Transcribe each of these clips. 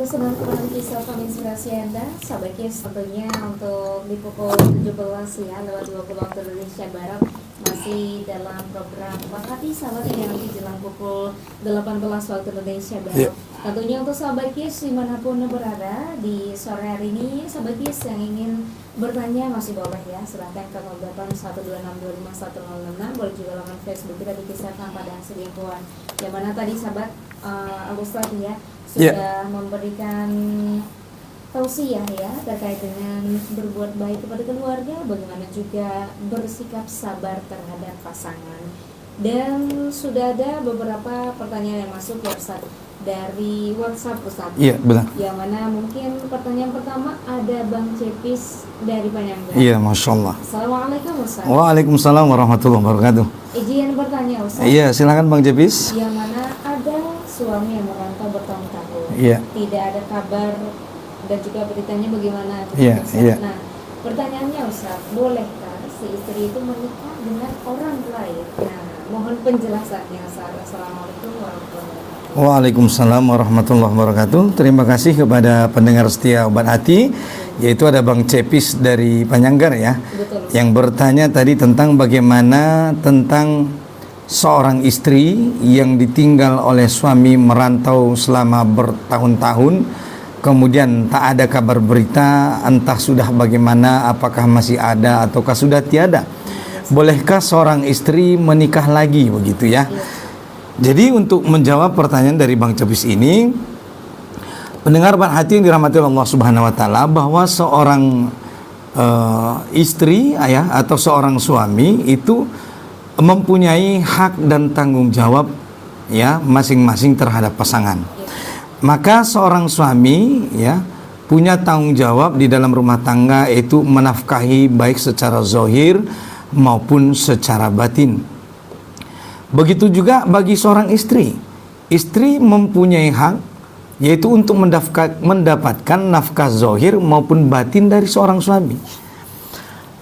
senang kembali kisah inspirasi Anda, sahabat Kis, tentunya untuk di pukul 17 ya, lewat 20 waktu Indonesia Barat, masih dalam program Wakati Sahabat yang nanti jelang pukul 18 waktu Indonesia Barat. Tentunya untuk sahabat Kis dimanapun berada di sore hari ini, sahabat Kis yang ingin bertanya masih boleh ya, silahkan ke 0812625106, boleh juga laman Facebook kita di Kisah Tanpa dan Selingkuhan. Yang mana tadi sahabat Ustaz ya sudah memberikan tausiah ya terkait dengan berbuat baik kepada keluarga, bagaimana juga bersikap sabar terhadap pasangan. Dan sudah ada beberapa pertanyaan yang masuk ya Ustaz dari WhatsApp Ustaz. Iya, benar. Yang mana mungkin pertanyaan pertama ada Bang Cepis dari Panjangga. Iya, Masya Allah. Assalamualaikum Ustaz. Waalaikumsalam warahmatullahi wabarakatuh. Izin bertanya Ustaz. Iya, silakan Bang Cepis. Yang mana ada suami yang merantau bertahun-tahun, Iya. tidak ada kabar dan juga beritanya bagaimana. Iya, iya. Nah, pertanyaannya Ustaz, bolehkah si istri itu menikah dengan orang lain? Nah, mohon penjelasannya Ustaz. Assalamualaikum warahmatullahi wabarakatuh. Waalaikumsalam warahmatullahi wabarakatuh. Terima kasih kepada pendengar setia Obat Hati, yaitu ada Bang Cepis dari Panjanggar ya. Betul. Yang bertanya tadi tentang bagaimana tentang seorang istri yang ditinggal oleh suami merantau selama bertahun-tahun, kemudian tak ada kabar berita, entah sudah bagaimana, apakah masih ada ataukah sudah tiada. Bolehkah seorang istri menikah lagi begitu ya? Jadi untuk menjawab pertanyaan dari Bang Cepis ini, pendengar Obat Hati yang dirahmati Allah Subhanahu wa taala, bahwa seorang istri ya atau seorang suami itu mempunyai hak dan tanggung jawab ya masing-masing terhadap pasangan. Maka seorang suami ya punya tanggung jawab di dalam rumah tangga, yaitu menafkahi baik secara zahir maupun secara batin. Begitu juga bagi seorang istri. Istri mempunyai hak yaitu untuk mendapatkan nafkah zahir maupun batin dari seorang suami.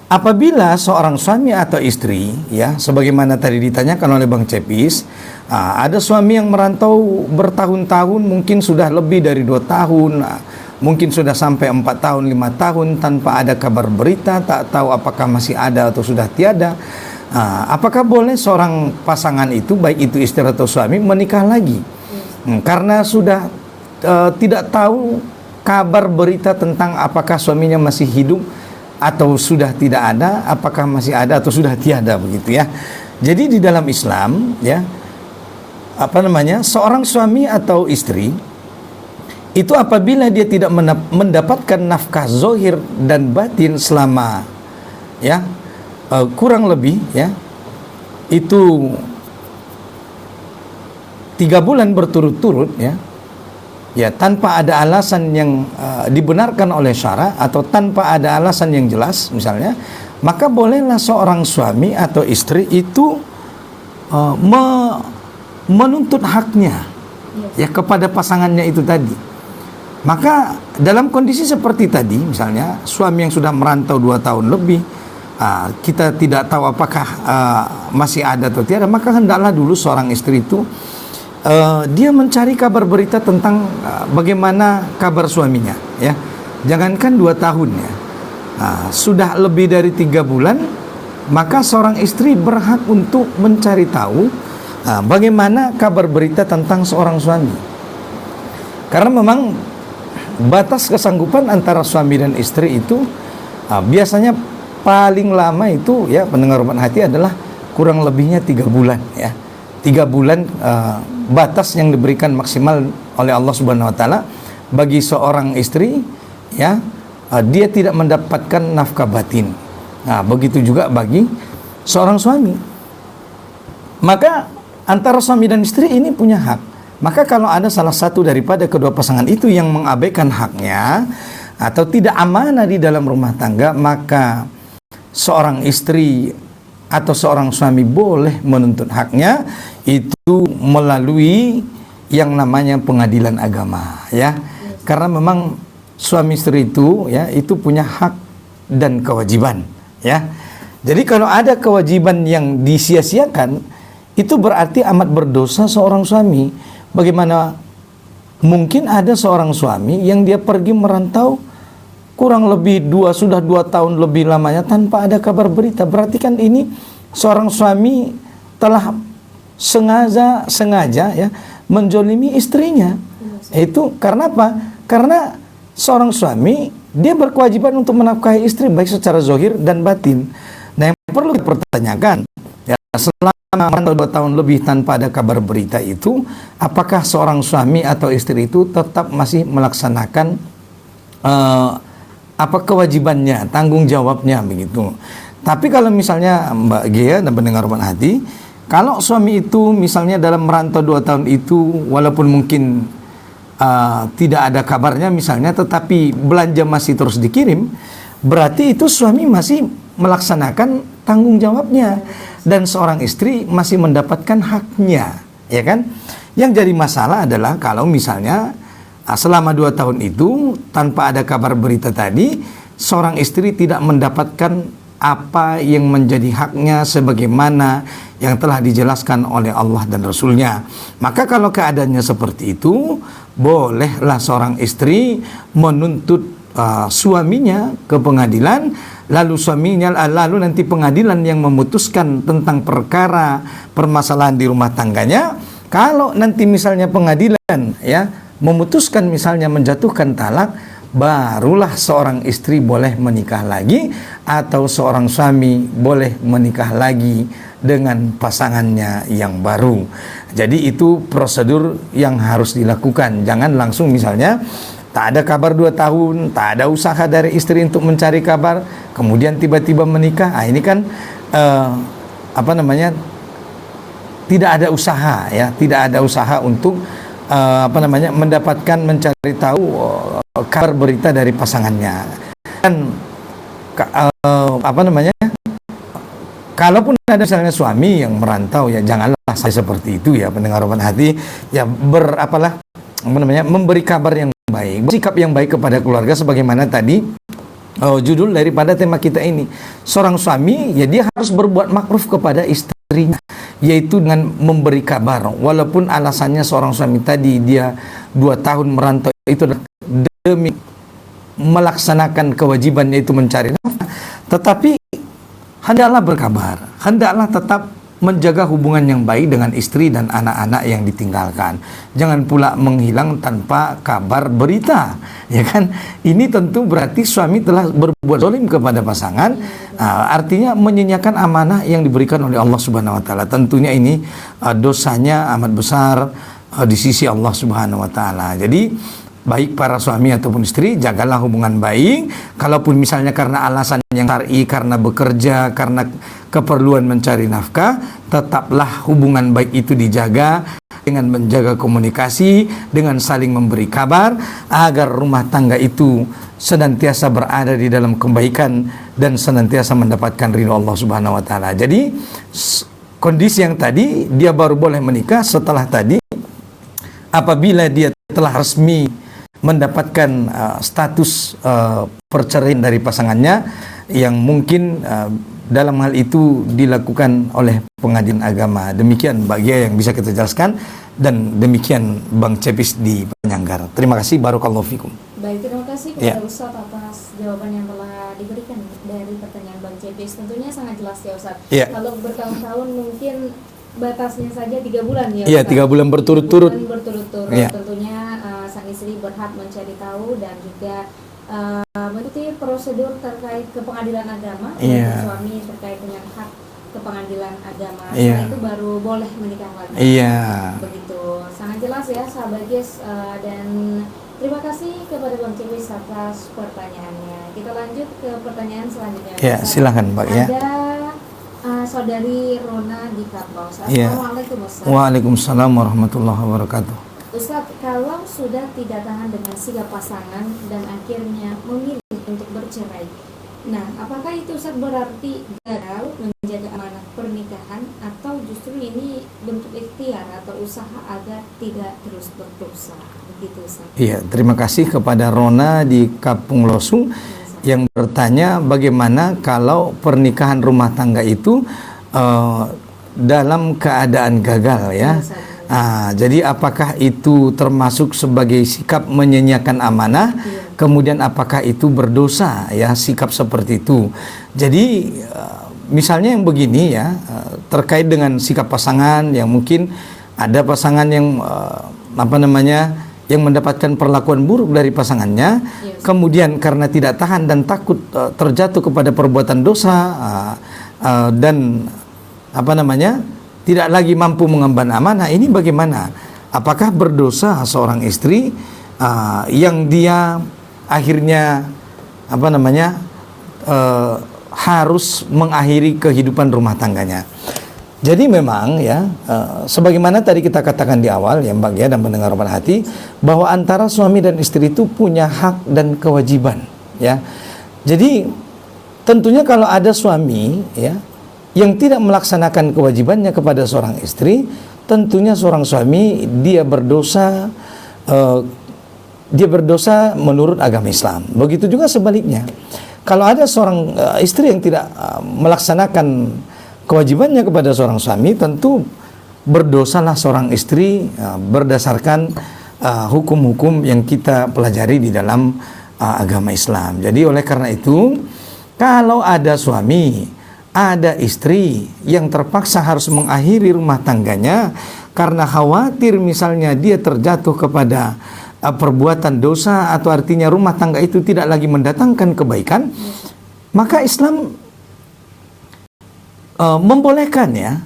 Apabila seorang suami atau istri ya, sebagaimana tadi ditanyakan oleh Bang Cepis, ada suami yang merantau bertahun-tahun, mungkin sudah lebih dari 2 tahun, mungkin sudah sampai 4 tahun, 5 tahun tanpa ada kabar berita, tak tahu apakah masih ada atau sudah tiada. Apakah boleh seorang pasangan itu, baik itu istri atau suami, menikah lagi? Karena sudah tidak tahu kabar berita tentang apakah suaminya masih hidup atau sudah tidak ada, apakah masih ada atau sudah tiada begitu ya. Jadi di dalam Islam ya, seorang suami atau istri itu apabila dia tidak mendapatkan nafkah zahir dan batin selama ya kurang lebih ya itu 3 bulan berturut-turut ya tanpa ada alasan yang dibenarkan oleh syara atau tanpa ada alasan yang jelas misalnya, maka bolehlah seorang suami atau istri itu menuntut haknya ya kepada pasangannya itu tadi. Maka dalam kondisi seperti tadi, misalnya suami yang sudah merantau 2 tahun lebih, kita tidak tahu apakah masih ada atau tidak, maka hendaklah dulu seorang istri itu dia mencari kabar berita tentang bagaimana kabar suaminya ya. Jangankan 2 tahun ya, sudah lebih dari 3 bulan, maka seorang istri berhak untuk mencari tahu bagaimana kabar berita tentang seorang suami. Karena memang batas kesanggupan antara suami dan istri itu biasanya paling lama itu ya, pendengar Obat Hati, adalah kurang lebihnya 3 bulan ya. 3 bulan batas yang diberikan maksimal oleh Allah Subhanahu wa taala bagi seorang istri ya, dia tidak mendapatkan nafkah batin. Nah, begitu juga bagi seorang suami. Maka antara suami dan istri ini punya hak. Maka kalau ada salah satu daripada kedua pasangan itu yang mengabaikan haknya atau tidak amanah di dalam rumah tangga, maka seorang istri atau seorang suami boleh menuntut haknya itu melalui yang namanya pengadilan agama ya. Karena memang suami istri itu ya, itu punya hak dan kewajiban ya. Jadi kalau ada kewajiban yang disia-siakan, itu berarti amat berdosa seorang suami. Bagaimana Mungkin ada seorang suami yang dia pergi merantau kurang lebih sudah 2 tahun lebih lamanya tanpa ada kabar berita. Berarti kan ini seorang suami telah sengaja ya menjolimi istrinya. Itu karena apa? Karena seorang suami dia berkewajiban untuk menafkahi istri baik secara zahir dan batin. Nah, yang perlu dipertanyakan ya, selama 2 tahun lebih tanpa ada kabar berita itu, apakah seorang suami atau istri itu tetap masih melaksanakan apa kewajibannya, tanggung jawabnya begitu. Tapi kalau misalnya Mbak Gia dan pendengar Rumah Hati, kalau suami itu misalnya dalam merantau 2 tahun itu walaupun mungkin tidak ada kabarnya misalnya, tetapi belanja masih terus dikirim, berarti itu suami masih melaksanakan tanggung jawabnya dan seorang istri masih mendapatkan haknya, ya kan? Yang jadi masalah adalah kalau misalnya selama 2 tahun itu tanpa ada kabar berita tadi, seorang istri tidak mendapatkan apa yang menjadi haknya sebagaimana yang telah dijelaskan oleh Allah dan Rasulnya. Maka kalau keadaannya seperti itu, bolehlah seorang istri menuntut suaminya ke pengadilan, lalu nanti pengadilan yang memutuskan tentang permasalahan di rumah tangganya. Kalau nanti misalnya pengadilan ya memutuskan misalnya menjatuhkan talak, barulah seorang istri boleh menikah lagi atau seorang suami boleh menikah lagi dengan pasangannya yang baru. Jadi itu prosedur yang harus dilakukan. Jangan langsung misalnya tak ada kabar 2 tahun, tak ada usaha dari istri untuk mencari kabar, kemudian tiba-tiba menikah. Ini kan tidak ada usaha ya, tidak ada usaha untuk mendapatkan mencari tahu kabar berita dari pasangannya. Dan kalaupun ada misalnya suami yang merantau ya janganlah saya seperti itu ya, pendengar Rumah Hati ya, memberi kabar yang baik, bersikap yang baik kepada keluarga sebagaimana tadi judul daripada tema kita ini. Seorang suami ya dia harus berbuat makruf kepada istrinya, yaitu dengan memberi kabar walaupun alasannya seorang suami tadi dia 2 tahun merantau itu demi melaksanakan kewajiban yaitu mencari nafkah, tetapi hendaklah berkabar, hendaklah tetap menjaga hubungan yang baik dengan istri dan anak-anak yang ditinggalkan. Jangan pula menghilang tanpa kabar berita, ya kan? Ini tentu berarti suami telah berbuat zalim kepada pasangan. Artinya menyanyiakan amanah yang diberikan oleh Allah Subhanahu wa taala. Tentunya ini dosanya amat besar di sisi Allah Subhanahu wa taala. Jadi baik para suami ataupun istri, jagalah hubungan baik. Kalaupun misalnya karena alasan yang syar'i, karena bekerja, karena keperluan mencari nafkah, tetaplah hubungan baik itu dijaga dengan menjaga komunikasi, dengan saling memberi kabar, agar rumah tangga itu senantiasa berada di dalam kebaikan dan senantiasa mendapatkan ridho Allah Subhanahu wa taala. Jadi kondisi yang tadi dia baru boleh menikah setelah tadi apabila dia telah resmi mendapatkan status perceraian dari pasangannya, yang mungkin dalam hal itu dilakukan oleh pengadilan agama. Demikian Mbak Gia yang bisa kita jelaskan, dan demikian Bang Cepis di Penyanggar. Terima kasih, barakallahu fikum. Baik, terima kasih kepada Ustaz atas jawaban yang telah diberikan dari pertanyaan Bang Cepis. Tentunya sangat jelas ya Ustaz. Kalau bertahun-tahun mungkin batasnya saja 3 bulan ya. Iya, 3 bulan berturut-turut. Tentunya sang istri berhak mencari tahu dan juga mengikuti prosedur terkait ke pengadilan agama. Suami terkait dengan hak ke pengadilan agama. Setelah itu baru boleh menikah lagi. Begitu. Sangat jelas ya sahabat guys, dan terima kasih kepada Bang Cepis atas pertanyaannya. Kita lanjut ke pertanyaan selanjutnya. Ya, silakan Mbak ya. Ada saudari Rona di Kapau. Assalamualaikum Ustaz. Waalaikumsalam warahmatullahi wabarakatuh. Ustaz, kalau sudah tidak tahan dengan sikap pasangan dan akhirnya memilih untuk bercerai, nah apakah itu Ustaz berarti gagal menjaga amanah pernikahan, atau justru ini bentuk ikhtiar atau usaha agar tidak terus berdosa? Begitu Ustaz. Iya, terima kasih kepada Rona di Kapung Losung yang bertanya bagaimana kalau pernikahan rumah tangga itu dalam keadaan gagal ya. Jadi apakah itu termasuk sebagai sikap menyanyiakan amanah? Kemudian apakah itu berdosa ya sikap seperti itu? Jadi misalnya yang begini ya, terkait dengan sikap pasangan yang mungkin ada pasangan yang yang mendapatkan perlakuan buruk dari pasangannya, kemudian karena tidak tahan dan takut terjatuh kepada perbuatan dosa dan tidak lagi mampu mengemban amanah, ini bagaimana? Apakah berdosa seorang istri yang dia akhirnya harus mengakhiri kehidupan rumah tangganya? Jadi memang ya, sebagaimana tadi kita katakan di awal ya Mbak ya dan pendengar Roman Hati, bahwa antara suami dan istri itu punya hak dan kewajiban ya. Jadi tentunya kalau ada suami ya yang tidak melaksanakan kewajibannya kepada seorang istri, tentunya seorang suami dia berdosa menurut agama Islam. Begitu juga sebaliknya. Kalau ada seorang istri yang tidak melaksanakan kewajibannya kepada seorang suami, tentu berdosalah seorang istri berdasarkan hukum-hukum yang kita pelajari di dalam agama Islam. Jadi oleh karena itu, kalau ada suami, ada istri yang terpaksa harus mengakhiri rumah tangganya karena khawatir misalnya dia terjatuh kepada perbuatan dosa, atau artinya rumah tangga itu tidak lagi mendatangkan kebaikan, maka Islam membolehkan ya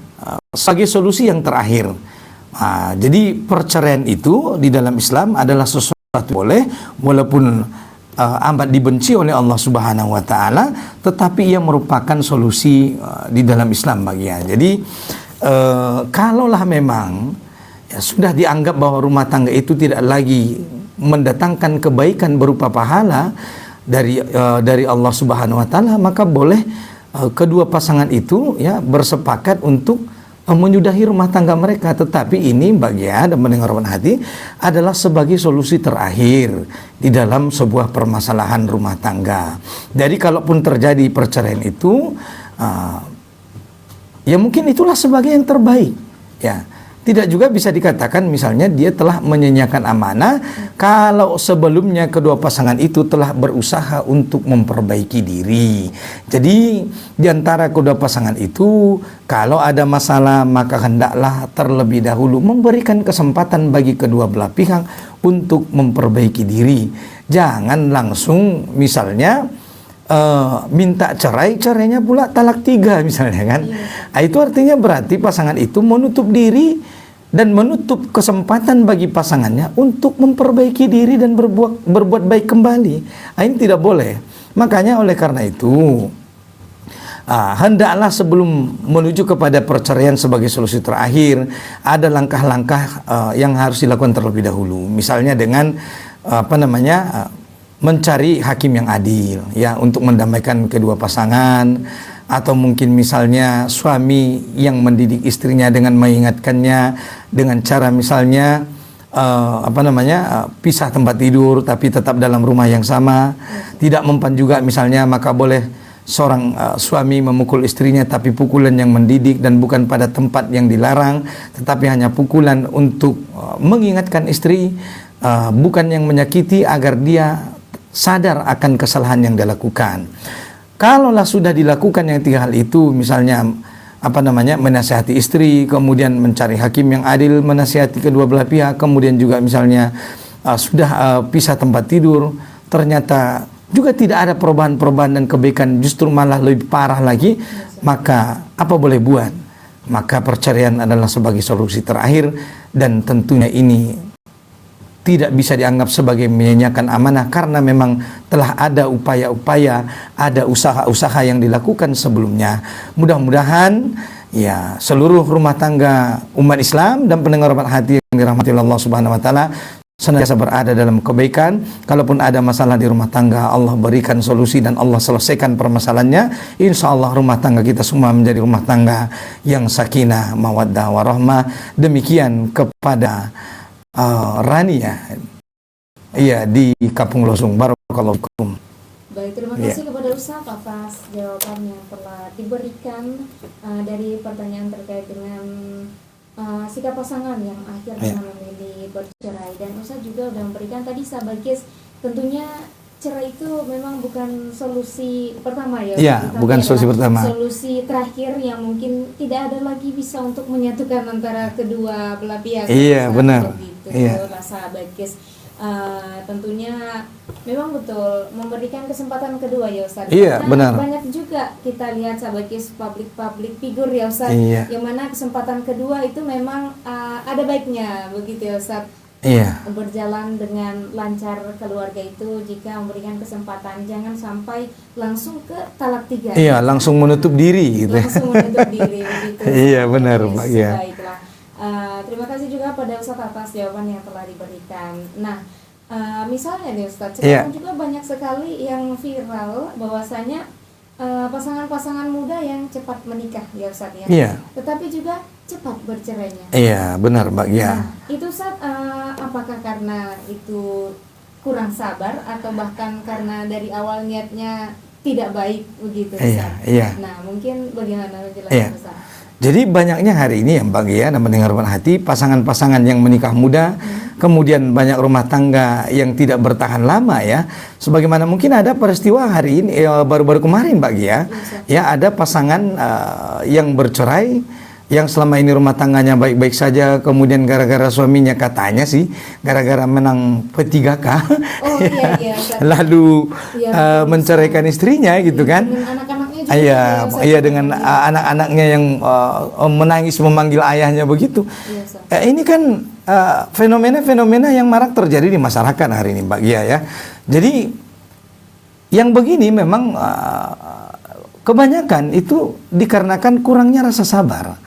sebagai solusi yang terakhir. Jadi perceraian itu di dalam Islam adalah sesuatu boleh, walaupun amat dibenci oleh Allah Subhanahu wa taala, tetapi ia merupakan solusi di dalam Islam bagian. Jadi kalaulah memang ya sudah dianggap bahwa rumah tangga itu tidak lagi mendatangkan kebaikan berupa pahala dari Allah Subhanahu wa taala, maka boleh kedua pasangan itu ya bersepakat untuk menyudahi rumah tangga mereka. Tetapi ini bagian dan mendengar Roman Hati adalah sebagai solusi terakhir di dalam sebuah permasalahan rumah tangga. Jadi kalaupun terjadi perceraian itu ya mungkin itulah sebagai yang terbaik ya. Tidak juga bisa dikatakan misalnya dia telah menyanyiakan amanah kalau sebelumnya kedua pasangan itu telah berusaha untuk memperbaiki diri. Jadi di antara kedua pasangan itu kalau ada masalah, maka hendaklah terlebih dahulu memberikan kesempatan bagi kedua belah pihak untuk memperbaiki diri. Jangan langsung misalnya minta cerai, cerainya pula talak 3 misalnya kan. Itu artinya berarti pasangan itu menutup diri dan menutup kesempatan bagi pasangannya untuk memperbaiki diri dan berbuat baik kembali. Ini tidak boleh. Makanya oleh karena itu hendaklah sebelum menuju kepada perceraian sebagai solusi terakhir, ada langkah-langkah yang harus dilakukan terlebih dahulu. Misalnya dengan mencari hakim yang adil ya untuk mendamaikan kedua pasangan, atau mungkin misalnya suami yang mendidik istrinya dengan mengingatkannya dengan cara misalnya pisah tempat tidur tapi tetap dalam rumah yang sama. Tidak mempan juga misalnya, maka boleh seorang suami memukul istrinya, tapi pukulan yang mendidik dan bukan pada tempat yang dilarang, tetapi hanya pukulan untuk mengingatkan istri, bukan yang menyakiti, agar dia sadar akan kesalahan yang dia lakukan. Kalaulah sudah dilakukan yang 3 hal itu, misalnya menasihati istri, kemudian mencari hakim yang adil, menasihati kedua belah pihak, kemudian juga misalnya sudah pisah tempat tidur, ternyata juga tidak ada perubahan-perubahan dan kebaikan, justru malah lebih parah lagi, maka apa boleh buat? Maka perceraian adalah sebagai solusi terakhir, dan tentunya ini tidak bisa dianggap sebagai menyanyiakan amanah, karena memang telah ada upaya-upaya, ada usaha-usaha yang dilakukan sebelumnya. Mudah-mudahan ya seluruh rumah tangga umat Islam dan pendengar Roman Hati yang dirahmati Allah Subhanahu wa taala senantiasa berada dalam kebaikan. Kalaupun ada masalah di rumah tangga, Allah berikan solusi dan Allah selesaikan permasalahannya. Insya Allah rumah tangga kita semua menjadi rumah tangga yang sakinah, mawaddah, warahmah. Demikian kepada Rani ya, iya di Kapung Losung. Barakallahu fikum. Baik, terima kasih kepada Ustaz atas jawaban yang telah diberikan dari pertanyaan terkait dengan sikap pasangan yang akhirnya memilih bercerai. Dan Ustaz juga udah memberikan tadi sahabat Kis, tentunya cerai itu memang bukan solusi pertama ya. Iya, bukan solusi pertama. Solusi terakhir yang mungkin tidak ada lagi bisa untuk menyatukan antara kedua belah pihak. Iya, benar. Begitu, Iya. sahabat Kis. Tentunya memang betul memberikan kesempatan kedua ya Ustaz. Iya, benar. Banyak juga kita lihat sahabat Kis public figure ya Ustaz, Iya. yang mana kesempatan kedua itu memang ada baiknya begitu ya Ustaz. Iya. Berjalan dengan lancar keluarga itu jika memberikan kesempatan, jangan sampai langsung ke talak 3. Iya, langsung menutup diri gitu. Langsung menutup diri begitu. Iya, benar, Mbak. Iya. Baiklah. Terima kasih juga pada Ustaz atas jawaban yang telah diberikan. Nah, misalnya nih Ustaz, sekarang juga banyak sekali yang viral bahwasanya pasangan-pasangan muda yang cepat menikah ya Ustaz ya. Iya. Tetapi juga cepat bercerainya. Iya, benar, Mbak. Iya. Nah, itu Ustaz, apakah karena itu kurang sabar atau bahkan karena dari awal niatnya tidak baik begitu Ustaz? Iya, iya. Nah, mungkin bagaimana menjelaskan Iya. Ustaz? Jadi banyaknya hari ini ya Mbak Gia dan mendengar hati pasangan-pasangan yang menikah muda, kemudian banyak rumah tangga yang tidak bertahan lama ya. Sebagaimana mungkin ada peristiwa hari ini baru-baru kemarin Mbak Gia, ya ada pasangan yang bercerai, yang selama ini rumah tangganya baik-baik saja, kemudian gara-gara suaminya katanya sih gara-gara menang P3K, Iya. lalu Iya, menceraikan istrinya gitu kan. Dengan anak-anaknya juga. Iya, Ustaz. iya dengan anak-anaknya yang menangis memanggil ayahnya begitu. Iya, Ustaz. Ini kan fenomena-fenomena yang marak terjadi di masyarakat hari ini, Mbak Gia ya. Jadi yang begini memang kebanyakan itu dikarenakan kurangnya rasa sabar.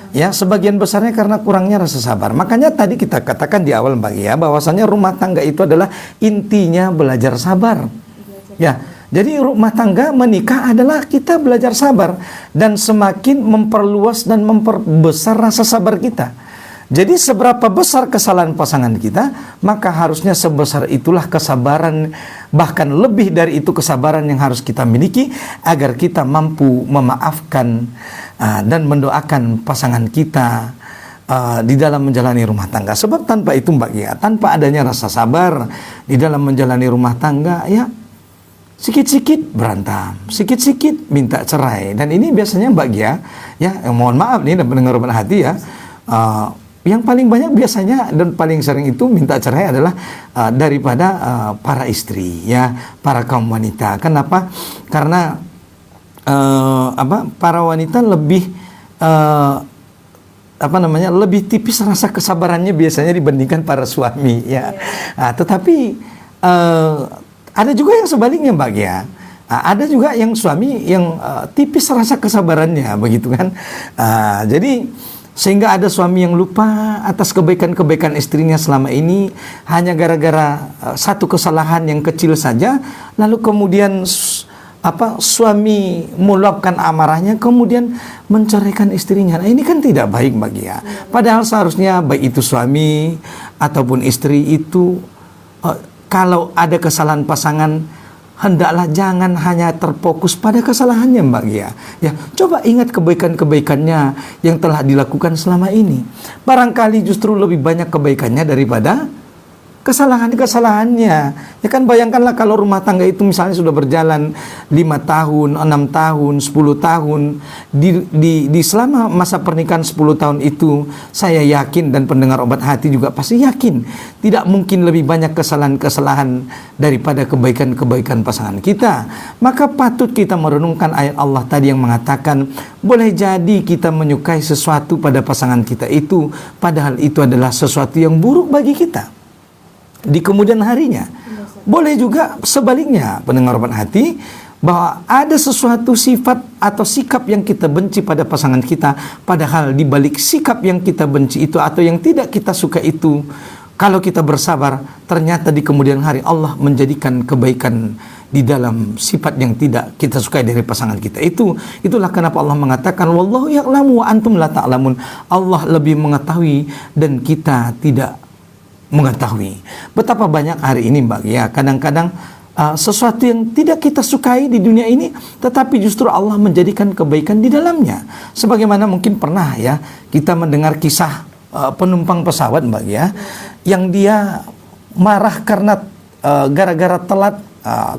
Ya, sebagian besarnya karena kurangnya rasa sabar. Makanya tadi kita katakan di awal Mbak Gia bahwasanya rumah tangga itu adalah intinya belajar sabar. Ya, jadi rumah tangga menikah adalah kita belajar sabar dan semakin memperluas dan memperbesar rasa sabar kita. Jadi seberapa besar kesalahan pasangan kita, maka harusnya sebesar itulah kesabaran, bahkan lebih dari itu kesabaran yang harus kita miliki agar kita mampu memaafkan dan mendoakan pasangan kita di dalam menjalani rumah tangga. Sebab tanpa itu Mbak Gia, tanpa adanya rasa sabar di dalam menjalani rumah tangga, ya sikit-sikit berantem, sikit-sikit minta cerai. Dan ini biasanya Mbak Gia, ya mohon maaf nih dan mendengar hati ya, yang paling banyak biasanya dan paling sering itu minta cerai adalah daripada para istri, ya para kaum wanita. Kenapa? Karena para wanita lebih lebih tipis rasa kesabarannya biasanya dibandingkan para suami, ya. Tetapi ada juga yang sebaliknya Mbak Gia. Ada juga yang suami yang tipis rasa kesabarannya begitu kan. Jadi sehingga ada suami yang lupa atas kebaikan-kebaikan istrinya selama ini hanya gara-gara satu kesalahan yang kecil saja, lalu kemudian suami meluapkan amarahnya kemudian menceraikan istrinya. Nah, ini kan tidak baik Mbak Gia. Padahal seharusnya baik itu suami ataupun istri itu kalau ada kesalahan pasangan, hendaklah jangan hanya terfokus pada kesalahannya Mbak Gia. Ya, coba ingat kebaikan-kebaikannya yang telah dilakukan selama ini. Barangkali justru lebih banyak kebaikannya daripada kesalahan-kesalahannya. Ya kan bayangkanlah kalau rumah tangga itu misalnya sudah berjalan 5 tahun, 6 tahun, 10 tahun. Di selama masa pernikahan 10 tahun itu, saya yakin dan pendengar obat hati juga pasti yakin tidak mungkin lebih banyak kesalahan-kesalahan daripada kebaikan-kebaikan pasangan kita. Maka patut kita merenungkan ayat Allah tadi yang mengatakan boleh jadi kita menyukai sesuatu pada pasangan kita itu, padahal itu adalah sesuatu yang buruk bagi kita di kemudian harinya. Boleh juga sebaliknya, pendengar obat hati, bahwa ada sesuatu sifat atau sikap yang kita benci pada pasangan kita, padahal di balik sikap yang kita benci itu atau yang tidak kita suka itu, kalau kita bersabar, ternyata di kemudian hari Allah menjadikan kebaikan di dalam sifat yang tidak kita sukai dari pasangan kita itu. Itulah kenapa Allah mengatakan wallahu ya'lamu wa antum la ta'lamun. Allah lebih mengetahui dan kita tidak mengetahui. Betapa banyak hari ini Mbak ya, kadang-kadang sesuatu yang tidak kita sukai di dunia ini, tetapi justru Allah menjadikan kebaikan di dalamnya. Sebagaimana mungkin pernah ya kita mendengar kisah penumpang pesawat Mbak ya, yang dia marah karena gara-gara telat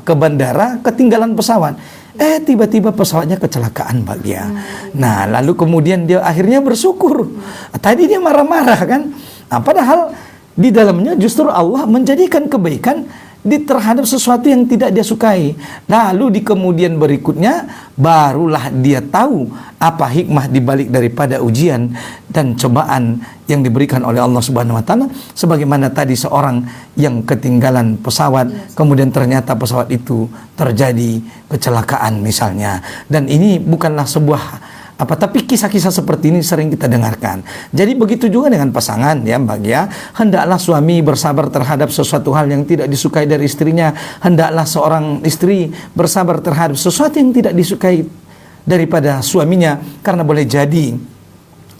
ke bandara, ketinggalan pesawat. Tiba-tiba pesawatnya kecelakaan Mbak ya. Nah, lalu kemudian dia akhirnya bersyukur. Tadi dia marah-marah kan. Nah, padahal di dalamnya justru Allah menjadikan kebaikan terhadap sesuatu yang tidak dia sukai. Lalu di kemudian berikutnya barulah dia tahu apa hikmah dibalik daripada ujian dan cobaan yang diberikan oleh Allah Subhanahu wa taala, sebagaimana tadi seorang yang ketinggalan pesawat, kemudian ternyata pesawat itu terjadi kecelakaan misalnya. Dan ini bukanlah sebuah tapi kisah-kisah seperti ini sering kita dengarkan. Jadi begitu juga dengan pasangan ya Mbak ya. Hendaklah suami bersabar terhadap sesuatu hal yang tidak disukai dari istrinya. Hendaklah seorang istri bersabar terhadap sesuatu yang tidak disukai daripada suaminya. Karena boleh jadi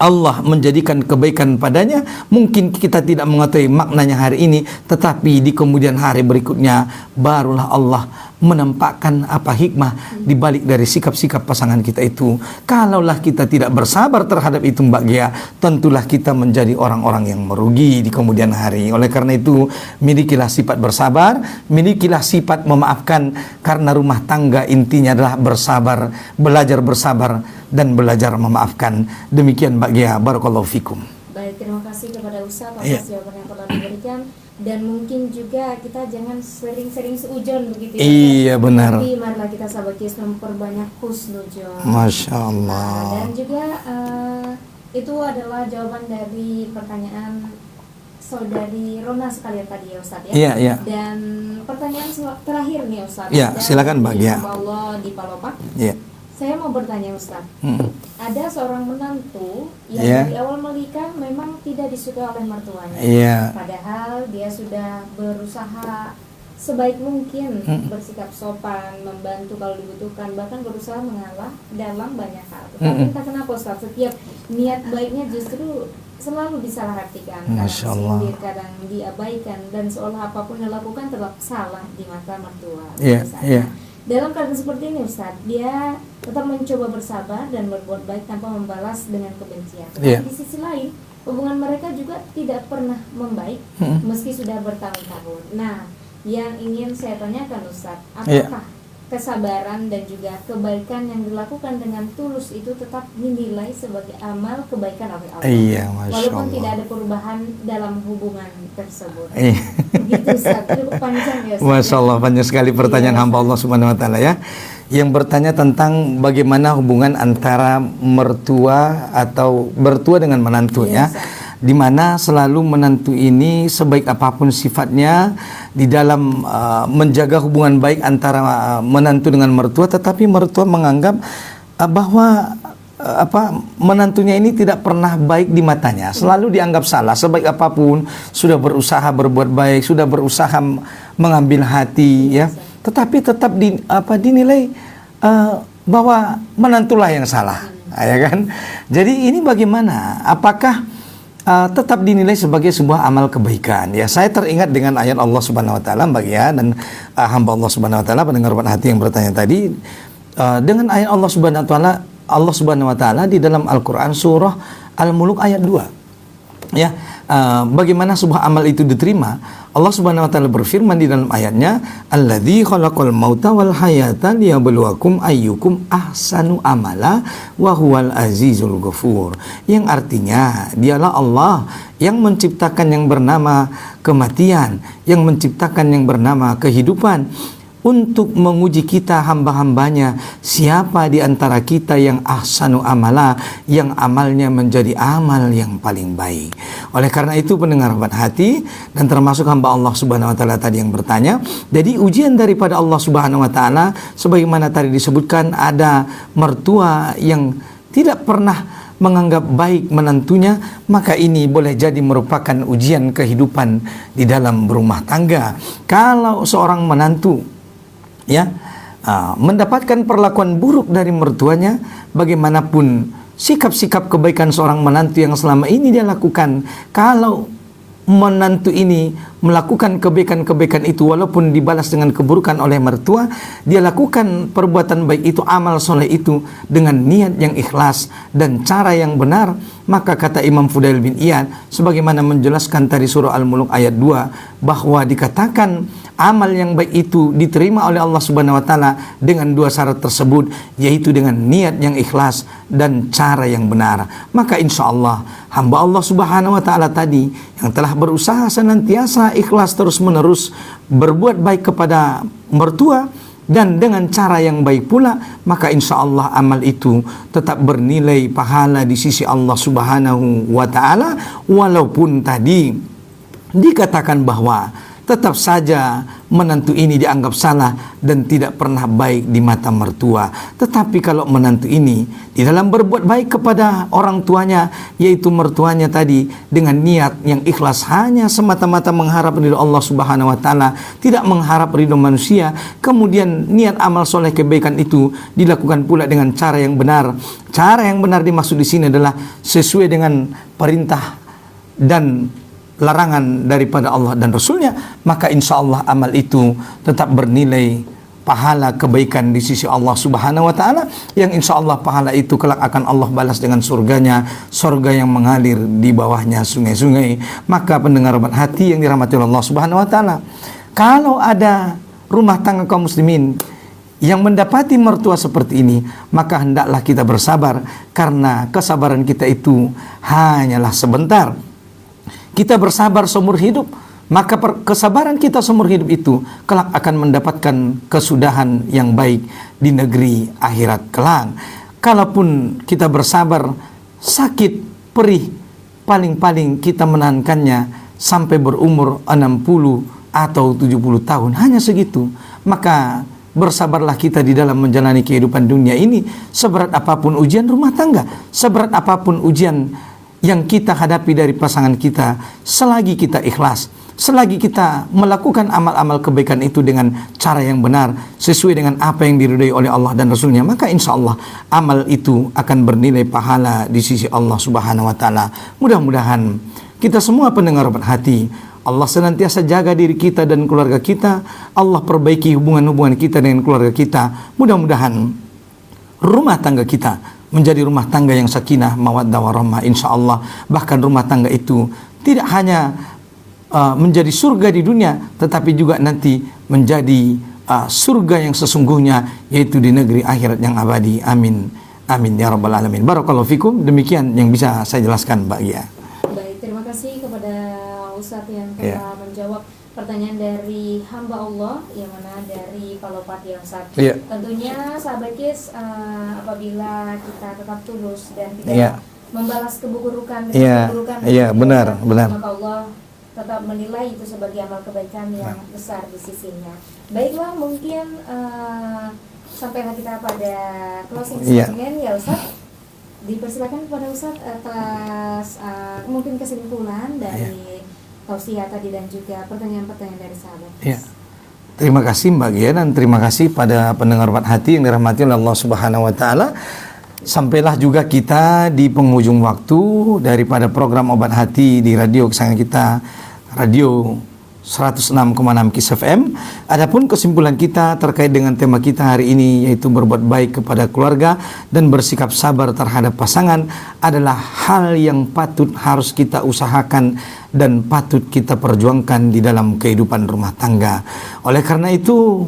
Allah menjadikan kebaikan padanya. Mungkin kita tidak mengetahui maknanya hari ini, tetapi di kemudian hari berikutnya barulah Allah menampakkan apa hikmah dibalik dari sikap-sikap pasangan kita itu. Kalaulah kita tidak bersabar terhadap itu Mbak Gia, tentulah kita menjadi orang-orang yang merugi di kemudian hari. Oleh karena itu, milikilah sifat bersabar, milikilah sifat memaafkan, karena rumah tangga intinya adalah bersabar, belajar bersabar dan belajar memaafkan. Demikian Mbak Gia, barakallahu fikum. Baik, terima kasih kepada Ustaz atas jawaban yang telah diberikan. Dan mungkin juga kita jangan sering-sering seujon begitu ya. Iya benar. Tapi marilah kita sahabat memperbanyak husnujon. Masya Allah. Dan juga itu adalah jawaban dari pertanyaan saudari Rona sekalian tadi ya Ustaz ya. Iya, iya. Dan pertanyaan terakhir nih Ustaz. Iya, silakan Mbak Gia. Allah di Palopak. Iya. Saya mau bertanya Ustaz. Ada seorang menantu yang dari awal menikah memang tidak disukai oleh mertuanya. Padahal dia sudah berusaha sebaik mungkin bersikap sopan, membantu kalau dibutuhkan, bahkan berusaha mengalah dalam banyak hal. Tapi entah kenapa Ustaz, setiap niat baiknya justru selalu disalahartikan, kadang disindir, kadang diabaikan, dan seolah apapun yang dilakukan tetap salah di mata mertua. Dalam keadaan seperti ini Ustaz, dia tetap mencoba bersabar dan berbuat baik tanpa membalas dengan kebencian. Tapi di sisi lain, hubungan mereka juga tidak pernah membaik meski sudah bertahun-tahun. Nah, yang ingin saya tanyakan Ustaz, apakah kesabaran dan juga kebaikan yang dilakukan dengan tulus itu tetap dinilai sebagai amal kebaikan oleh Allah? Walaupun tidak ada perubahan dalam hubungan tersebut. Begitu Ustaz, cukup panjang ya Ustaz. Masya Allah, panjang sekali pertanyaan hamba Allah Subhanahu wa taala ya. Yang bertanya tentang bagaimana hubungan antara mertua atau bertua dengan menantu ya. Di mana selalu menantu ini sebaik apapun sifatnya di dalam menjaga hubungan baik antara menantu dengan mertua, tetapi mertua menganggap bahwa menantunya ini tidak pernah baik di matanya, selalu dianggap salah. Sebaik apapun sudah berusaha berbuat baik, sudah berusaha mengambil hati ya, tetapi tetap dinilai bahwa menantulah yang salah, ya kan? Jadi ini bagaimana? Apakah tetap dinilai sebagai sebuah amal kebaikan? Ya, saya teringat dengan ayat Allah Subhanahu wa taala Mbak ya, dan hamba Allah Subhanahu wa taala, pendengar hati yang bertanya tadi, dengan ayat Allah Subhanahu wa taala di dalam Al-Qur'an surah Al-Muluk ayat 2. Ya, bagaimana sebuah amal itu diterima? Allah Subhanahu wa taala berfirman di dalam ayatnya, "Alladzi khalaqal mauta wal hayata liyabluwakum ayyukum ahsanu amala wa huwal azizul ghafur." Yang artinya, dialah Allah yang menciptakan yang bernama kematian, yang menciptakan yang bernama kehidupan, untuk menguji kita hamba-hambanya, siapa di antara kita yang ahsanu amala, yang amalnya menjadi amal yang paling baik. Oleh karena itu pendengar hati, dan termasuk hamba Allah Subhanahu wa taala tadi yang bertanya, jadi ujian daripada Allah Subhanahu wa taala, sebagaimana tadi disebutkan, ada mertua yang tidak pernah menganggap baik menantunya, maka ini boleh jadi merupakan ujian kehidupan di dalam berumah tangga. Kalau seorang menantu mendapatkan perlakuan buruk dari mertuanya, bagaimanapun sikap-sikap kebaikan seorang menantu yang selama ini dia lakukan, kalau menantu ini melakukan kebaikan-kebaikan itu walaupun dibalas dengan keburukan oleh mertua, dia lakukan perbuatan baik itu, amal soleh itu dengan niat yang ikhlas dan cara yang benar, maka kata Imam Fudail bin Iyad sebagaimana menjelaskan tadi surah Al-Mulk ayat 2 bahwa dikatakan amal yang baik itu diterima oleh Allah Subhanahu wa taala dengan dua syarat tersebut, yaitu dengan niat yang ikhlas dan cara yang benar. Maka insya Allah hamba Allah Subhanahu wa taala tadi yang telah berusaha senantiasa ikhlas terus-menerus berbuat baik kepada mertua dan dengan cara yang baik pula, maka insya Allah amal itu tetap bernilai pahala di sisi Allah Subhanahu wa taala, walaupun tadi dikatakan bahwa tetap saja menantu ini dianggap salah dan tidak pernah baik di mata mertua. Tetapi kalau menantu ini di dalam berbuat baik kepada orang tuanya, yaitu mertuanya tadi, dengan niat yang ikhlas hanya semata-mata mengharap ridho Allah Subhanahu wa taala, tidak mengharap ridho manusia, kemudian niat amal soleh kebaikan itu dilakukan pula dengan cara yang benar. Cara yang benar dimaksud di sini adalah sesuai dengan perintah dan larangan daripada Allah dan Rasulnya, maka insya Allah amal itu tetap bernilai pahala kebaikan di sisi Allah Subhanahu wa taala, yang insya Allah pahala itu kelak akan Allah balas dengan surganya, surga yang mengalir di bawahnya sungai-sungai. Maka pendengar obat hati yang dirahmati Allah Subhanahu wa taala, kalau ada rumah tangga kaum muslimin yang mendapati mertua seperti ini, maka hendaklah kita bersabar, karena kesabaran kita itu hanyalah sebentar. Kita bersabar seumur hidup, maka kesabaran kita seumur hidup itu kelak akan mendapatkan kesudahan yang baik di negeri akhirat kelak. Kalaupun kita bersabar sakit, perih, paling-paling kita menahankannya sampai berumur 60 atau 70 tahun, hanya segitu. Maka bersabarlah kita di dalam menjalani kehidupan dunia ini, seberat apapun ujian rumah tangga, seberat apapun ujian yang kita hadapi dari pasangan kita, selagi kita ikhlas, selagi kita melakukan amal-amal kebaikan itu dengan cara yang benar, sesuai dengan apa yang diridhai oleh Allah dan Rasulnya, maka insya Allah amal itu akan bernilai pahala di sisi Allah Subhanahu wa taala. Mudah-mudahan kita semua pendengar obat hati, Allah senantiasa jaga diri kita dan keluarga kita, Allah perbaiki hubungan-hubungan kita dengan keluarga kita. Mudah-mudahan rumah tangga kita menjadi rumah tangga yang sakinah, mawaddah warahmah, insya Allah. Bahkan rumah tangga itu tidak hanya menjadi surga di dunia, tetapi juga nanti menjadi surga yang sesungguhnya, yaitu di negeri akhirat yang abadi. Amin, amin ya rabbal alamin. Barakallahu fikum. Demikian yang bisa saya jelaskan, Mbak Gia. Baik, terima kasih kepada Ustadz yang telah menjawab pertanyaan dari hamba Allah, yang mana dari Palopati yang sakit. Tentunya sahabat KIS, apabila kita tetap tulus dan tidak membalas keburukan, benar. maka Allah tetap menilai itu sebagai amal kebaikan yang besar di sisinya. Baiklah, mungkin sampailah kita pada closing statement ya Ustadz. Dipersilakan kepada Ustadz atas mungkin kesimpulan dari tausiah tadi dan juga pertanyaan-pertanyaan dari sahabat. Terima kasih Mbak Gia, dan terima kasih pada pendengar obat hati yang dirahmati oleh Allah Subhanahu wa taala. Sampailah juga kita di penghujung waktu daripada program obat hati di radio kesayangan kita, Radio 106,6 KIS FM. Adapun kesimpulan kita terkait dengan tema kita hari ini, yaitu berbuat baik kepada keluarga dan bersikap sabar terhadap pasangan, adalah hal yang patut harus kita usahakan dan patut kita perjuangkan di dalam kehidupan rumah tangga. Oleh karena itu,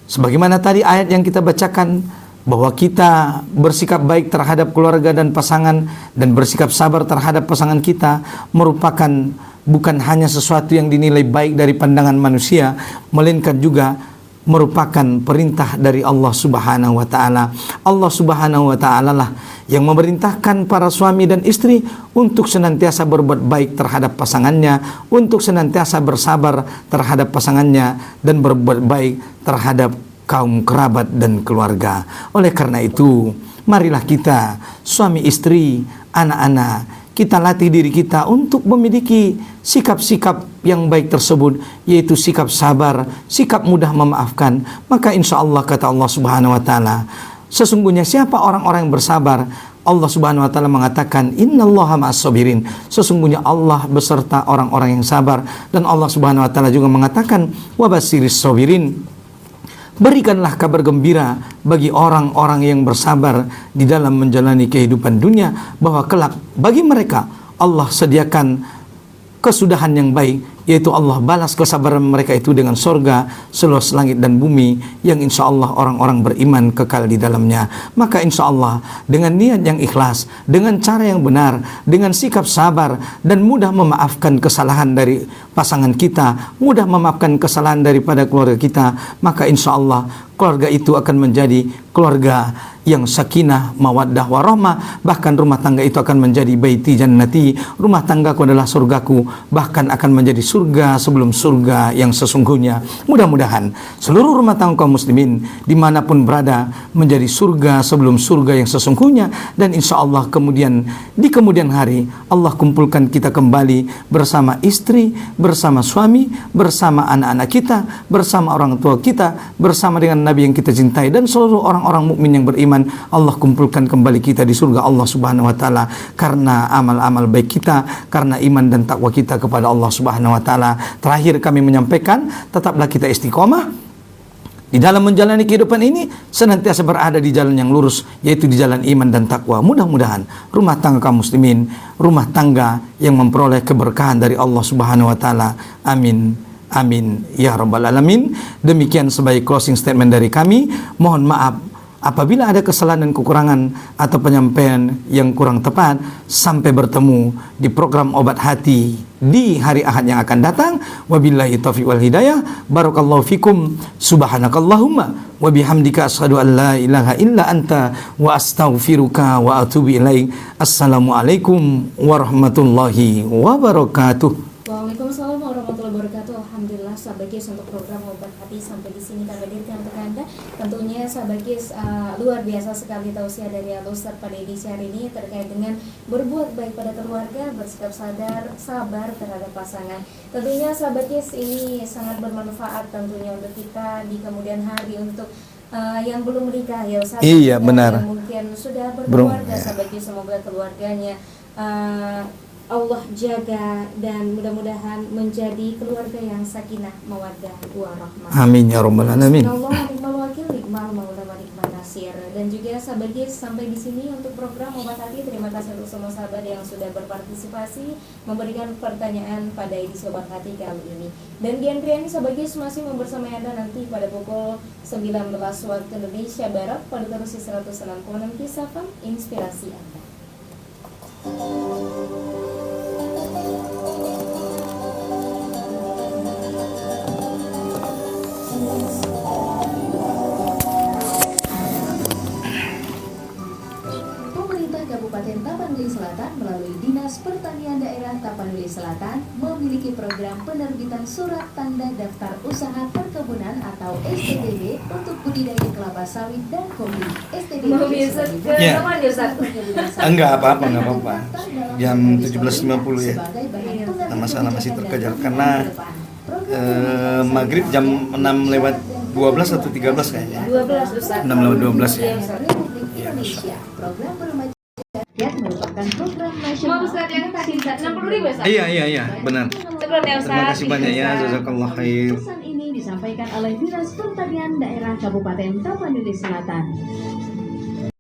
sebagaimana tadi ayat yang kita bacakan, bahwa kita bersikap baik terhadap keluarga dan pasangan dan bersikap sabar terhadap pasangan kita merupakan bukan hanya sesuatu yang dinilai baik dari pandangan manusia, melainkan juga merupakan perintah dari Allah Subhanahu wa taala. Allah Subhanahu wa taala lah yang memerintahkan para suami dan istri untuk senantiasa berbuat baik terhadap pasangannya, untuk senantiasa bersabar terhadap pasangannya, dan berbuat baik terhadap kaum kerabat dan keluarga. Oleh karena itu, marilah kita, suami istri, anak-anak, kita latih diri kita untuk memiliki sikap-sikap yang baik tersebut, yaitu sikap sabar, sikap mudah memaafkan. Maka insya Allah, kata Allah Subhanahu wa taala, sesungguhnya siapa orang-orang yang bersabar, Allah Subhanahu wa taala mengatakan innallaha ma'as-sabirin. Sesungguhnya Allah beserta orang-orang yang sabar, dan Allah Subhanahu wa taala juga mengatakan wabasyiris sabirin. Berikanlah kabar gembira bagi orang-orang yang bersabar di dalam menjalani kehidupan dunia, bahwa kelak bagi mereka Allah sediakan kesudahan yang baik, yaitu Allah balas kesabaran mereka itu dengan sorga seluas langit dan bumi, yang insya Allah orang-orang beriman kekal di dalamnya. Maka insya Allah dengan niat yang ikhlas, dengan cara yang benar, dengan sikap sabar dan mudah memaafkan kesalahan dari pasangan kita, mudah memaafkan kesalahan daripada keluarga kita, maka insya Allah keluarga itu akan menjadi keluarga yang sakinah, mawaddah, warahmah. Bahkan rumah tangga itu akan menjadi baiti jannati, rumah tanggaku adalah surgaku, bahkan akan menjadi surga sebelum surga yang sesungguhnya. Mudah-mudahan seluruh rumah tangga kaum muslimin dimanapun berada menjadi surga sebelum surga yang sesungguhnya, dan insya Allah kemudian di kemudian hari Allah kumpulkan kita kembali bersama istri, bersama suami, bersama anak-anak kita, bersama orang tua kita, bersama dengan Nabi yang kita cintai, dan seluruh orang-orang mukmin yang beriman. Allah kumpulkan kembali kita di surga Allah Subhanahu wa taala karena amal-amal baik kita, karena iman dan takwa kita kepada Allah Subhanahu wa taala. Terakhir kami menyampaikan, tetaplah kita istiqomah di dalam menjalani kehidupan ini, senantiasa berada di jalan yang lurus, yaitu di jalan iman dan takwa. Mudah-mudahan rumah tangga kaum muslimin, rumah tangga yang memperoleh keberkahan dari Allah Subhanahu wa taala. Amin. Amin ya rabbal alamin. Demikian sebagai closing statement dari kami. Mohon maaf apabila ada kesalahan dan kekurangan atau penyampaian yang kurang tepat. Sampai bertemu di program Obat Hati di hari Ahad yang akan datang. Wabillahi taufiq wal hidayah. Barakallahu fikum. Subhanakallahumma wa bihamdika asyhadu an la ilaha illa anta wa astaghfiruka wa atubu ilaik. Assalamualaikum warahmatullahi wabarakatuh. Waalaikumsalam warahmatullahi wabarakatuh. Alhamdulillah sahabat Kis, untuk program Obat Hati sampai di sini kami hadirkan untuk Anda. Tentunya sahabat Kis, luar biasa sekali tausiah dari Al-Ustaz pada edisi hari ini terkait dengan berbuat baik pada keluarga, bersikap sabar terhadap pasangan. Tentunya sahabat Kis, ini sangat bermanfaat tentunya untuk kita di kemudian hari, untuk yang belum menikah ya Ustaz. Iya, benar. Yang mungkin sudah berkeluarga, sahabat Kis, semoga keluarganya Allah jaga dan mudah-mudahan menjadi keluarga yang sakinah, mawaddah, warahmah. Amin ya rabbal alamin. Allah ni'mal wakil, ni'mal maula wa ni'mal nasir. Dan juga sahabat Kis, sampai di sini untuk program Obat Hati. Terima kasih untuk semua sahabat yang sudah berpartisipasi memberikan pertanyaan pada edisi Obat Hati kali ini. Dan Dian Kriani sahabat Kis masih membersamai Anda nanti pada pukul 19 waktu Indonesia Barat pada terus 106.6 Kiss FM, inspirasi Anda. Pemerintah Kabupaten Tapanuli Selatan melalui Dinas Pertanian Daerah Tapanuli Selatan memiliki program penerbitan surat tanda daftar usaha perkebunan atau STDW untuk budidaya kelapa sawit dan kopi. STDW Ya. Enggak apa-apa. Jam 17.50 ya. Nah, masalah masih terkejar karena maghrib jam 6 lewat 12 atau 13 kayaknya. 12 Ustaz. 6 lewat 12 ya. Republik Indonesia. Program bermacam merupakan program Mau nasional. Ustaz yang tadi 60.000 Ustaz? Iya. Benar. Syukur ya Ustaz. Terima kasih banyak ya. Jazakallah khair. Pesan ini disampaikan oleh Dinas Pertanian Daerah Kabupaten Tapanuli Selatan.